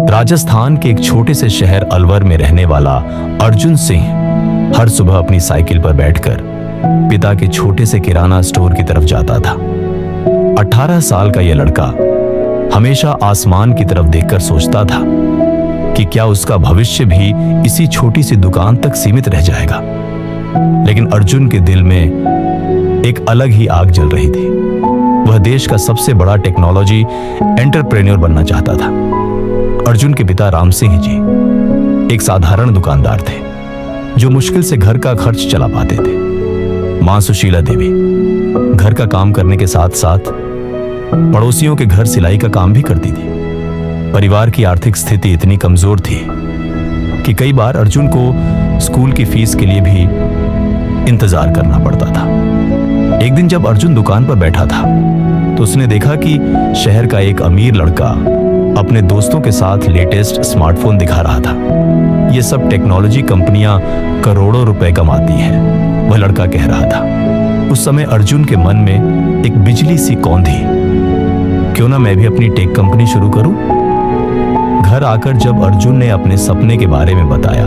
राजस्थान के एक छोटे से शहर अलवर में रहने वाला अर्जुन सिंह हर सुबह अपनी साइकिल पर बैठकर पिता के छोटे से किराना स्टोर की तरफ जाता था। 18 साल का यह लड़का हमेशा आसमान की तरफ देखकर सोचता था कि क्या उसका भविष्य भी इसी छोटी सी दुकान तक सीमित रह जाएगा। लेकिन अर्जुन के दिल में एक अलग ही आग जल रही थी। वह देश का सबसे बड़ा टेक्नोलॉजी एंटरप्रेन्योर बनना चाहता था। अर्जुन के पिता राम सिंह जी एक साधारण दुकानदार थे जो मुश्किल से घर का खर्च चला पाते थे। मां सुशीला देवी घर का काम करने के साथ साथ पड़ोसियों के घर सिलाई का काम भी करती थी। परिवार की आर्थिक स्थिति इतनी कमजोर थी कि कई बार अर्जुन को स्कूल की फीस के लिए भी इंतजार करना पड़ता था। एक दिन जब अर्जुन दुकान पर बैठा था तो उसने देखा कि शहर का एक अमीर लड़का अपने दोस्तों के साथ लेटेस्ट स्मार्टफोन दिखा रहा था। ये सब टेक्नोलॉजी कंपनियां करोड़ों रुपए कमाती हैं, वह लड़का कह रहा था। उस समय अर्जुन के मन में एक बिजली सी कौंधी, क्यों ना मैं भी अपनी टेक कंपनी शुरू करूं। घर आकर जब अर्जुन ने अपने सपने के बारे में बताया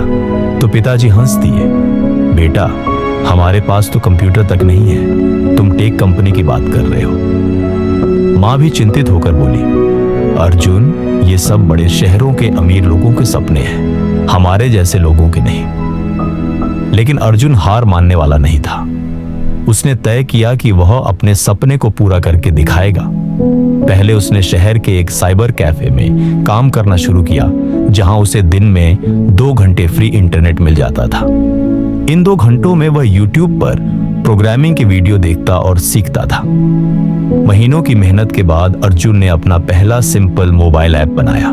तो पिताजी हंस दिए। बेटा, हमारे पास तो कंप्यूटर तक नहीं है, तुम टेक कंपनी की बात कर रहे हो। मां भी चिंतित होकर बोली, अर्जुन, ये सब बड़े शहरों के अमीर लोगों के सपने हैं, हमारे जैसे लोगों के नहीं। लेकिन अर्जुन हार मानने वाला नहीं था। उसने तय किया कि वह अपने सपने को पूरा करके दिखाएगा। पहले उसने शहर के एक साइबर कैफे में काम करना शुरू किया, जहां उसे दिन में 2 घंटे फ्री इंटरनेट मिल जाता था। इन 2 घंटों में वह YouTube पर प्रोग्रामिंग की वीडियो देखता और सीखता था। महीनों की मेहनत के बाद अर्जुन ने अपना पहला सिंपल मोबाइल ऐप बनाया,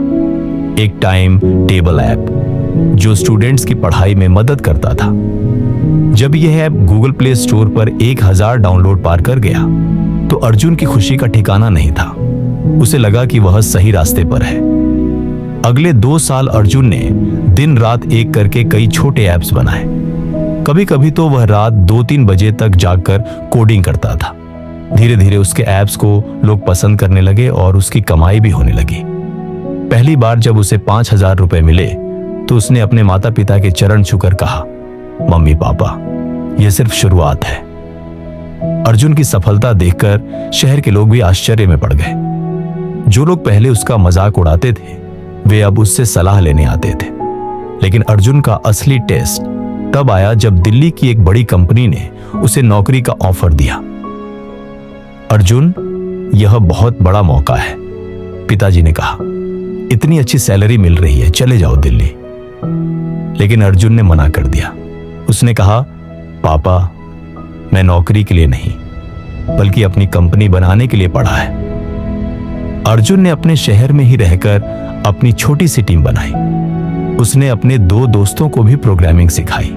एक टाइम टेबल ऐप जो स्टूडेंट्स की पढ़ाई में मदद करता था। जब यह ऐप गूगल प्ले स्टोर पर 1000 डाउनलोड पार कर गया तो अर्जुन की खुशी का ठिकाना नहीं था। उसे लगा कि वह सही रास्ते पर है। अगले 2 साल अर्जुन ने दिन रात एक करके कई छोटे ऐप्स बनाए। कभी कभी तो वह रात 2-3 बजे तक जागकर कोडिंग करता था। धीरे धीरे उसके ऐप्स को लोग पसंद करने लगे और उसकी कमाई भी होने लगी। पहली बार जब उसे 5000 रुपए मिले तो उसने अपने माता पिता के चरण छूकर कहा, मम्मी पापा, यह सिर्फ शुरुआत है। अर्जुन की सफलता देखकर शहर के लोग भी आश्चर्य में पड़ गए। जो लोग पहले उसका मजाक उड़ाते थे वे अब उससे सलाह लेने आते थे। लेकिन अर्जुन का असली टेस्ट तब आया जब दिल्ली की एक बड़ी कंपनी ने उसे नौकरी का ऑफर दिया। अर्जुन, यह बहुत बड़ा मौका है, पिताजी ने कहा। इतनी अच्छी सैलरी मिल रही है, चले जाओ दिल्ली। लेकिन अर्जुन ने मना कर दिया। उसने कहा, पापा, मैं नौकरी के लिए नहीं बल्कि अपनी कंपनी बनाने के लिए पढ़ा है। अर्जुन ने अपने शहर में ही रहकर अपनी छोटी सी टीम बनाई। उसने अपने 2 दोस्तों को भी प्रोग्रामिंग सिखाई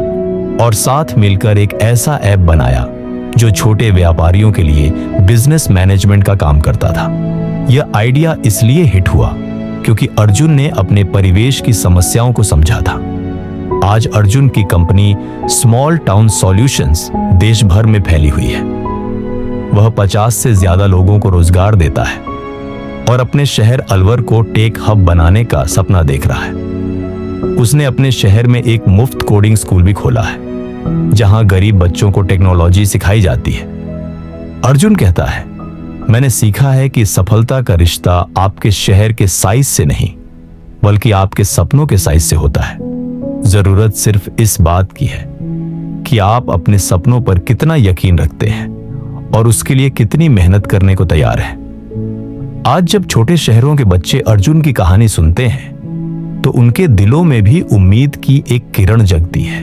और साथ मिलकर एक ऐसा ऐप बनाया जो छोटे व्यापारियों के लिए बिजनेस मैनेजमेंट का काम करता था। यह आइडिया इसलिए हिट हुआ क्योंकि अर्जुन ने अपने परिवेश की समस्याओं को समझा था। आज अर्जुन की कंपनी स्मॉल टाउन सॉल्यूशंस देश भर में फैली हुई है। वह 50 से ज्यादा लोगों को रोजगार देता है और अपने शहर अलवर को टेक हब बनाने का सपना देख रहा है। उसने अपने शहर में एक मुफ्त कोडिंग स्कूल भी खोला है जहां गरीब बच्चों को टेक्नोलॉजी सिखाई जाती है। अर्जुन कहता है, मैंने सीखा है कि सफलता का रिश्ता आपके शहर के साइज से नहीं बल्कि आपके सपनों के साइज से होता है। जरूरत सिर्फ इस बात की है कि आप अपने सपनों पर कितना यकीन रखते हैं और उसके लिए कितनी मेहनत करने को तैयार हैं। आज जब छोटे शहरों के बच्चे अर्जुन की कहानी सुनते हैं तो उनके दिलों में भी उम्मीद की एक किरण जगती है।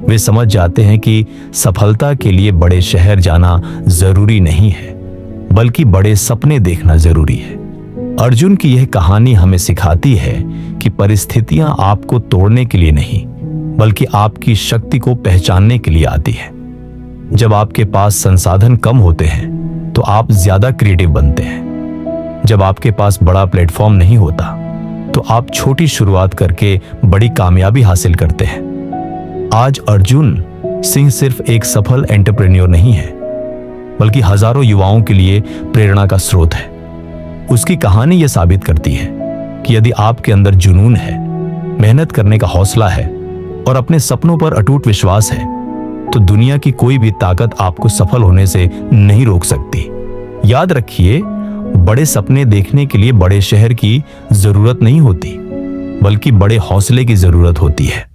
वे समझ जाते हैं कि सफलता के लिए बड़े शहर जाना जरूरी नहीं है बल्कि बड़े सपने देखना जरूरी है। अर्जुन की यह कहानी हमें सिखाती है कि परिस्थितियां आपको तोड़ने के लिए नहीं बल्कि आपकी शक्ति को पहचानने के लिए आती है। जब आपके पास संसाधन कम होते हैं तो आप ज्यादा क्रिएटिव बनते हैं। जब आपके पास बड़ा प्लेटफॉर्म नहीं होता तो आप छोटी शुरुआत करके बड़ी कामयाबी हासिल करते हैं। आज अर्जुन सिंह सिर्फ एक सफल एंटरप्रेन्योर नहीं है बल्कि हजारों युवाओं के लिए प्रेरणा का स्रोत है। उसकी कहानी यह साबित करती है कि यदि आपके अंदर जुनून है, मेहनत करने का हौसला है और अपने सपनों पर अटूट विश्वास है, तो दुनिया की कोई भी ताकत आपको सफल होने से नहीं रोक सकती। याद रखिए, बड़े सपने देखने के लिए बड़े शहर की जरूरत नहीं होती, बल्कि बड़े हौसले की जरूरत होती है।